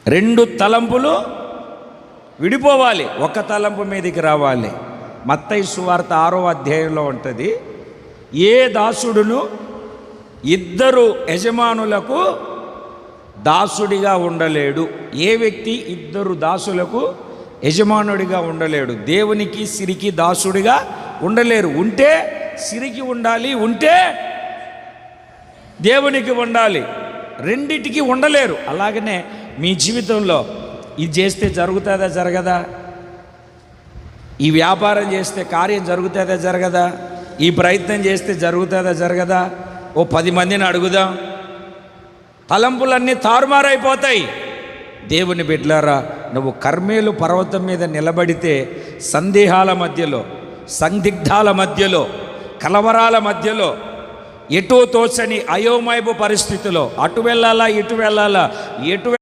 రెండు తలంపులు విడిపోవాలి, ఒక తలంపు మీదకి రావాలి. మత్తయి సువార్త 6వ అధ్యాయంలో ఉంటుంది, ఏ దాసుడును ఇద్దరు యజమానులకు దాసుడిగా ఉండలేడు. ఏ వ్యక్తి ఇద్దరు దాసులకు యజమానుడిగా ఉండలేడు. దేవునికి సిరికి దాసుడిగా ఉండలేరు. ఉంటే సిరికి ఉండాలి, ఉంటే దేవునికి ఉండాలి. రెండిటికి ఉండలేరు. అలాగనే మీ జీవితంలో ఇది చేస్తే జరుగుతుందా జరగదా? ఈ వ్యాపారం చేస్తే కార్యం జరుగుతుందా జరగదా? ఈ ప్రయత్నం చేస్తే జరుగుతుందా జరగదా? ఓ 10 మందిని అడుగుదాం. తలంపులన్నీ తారుమారైపోతాయి. దేవుని బిడ్డలారా, నువ్వు కర్మేలు పర్వతం మీద నిలబడితే సందేహాల మధ్యలో, సందిగ్ధాల మధ్యలో, కలవరాల మధ్యలో, ఎటో తోచని అయోమయపు పరిస్థితిలో అటు వెళ్ళాలా ఇటు వెళ్ళాలా, ఎటు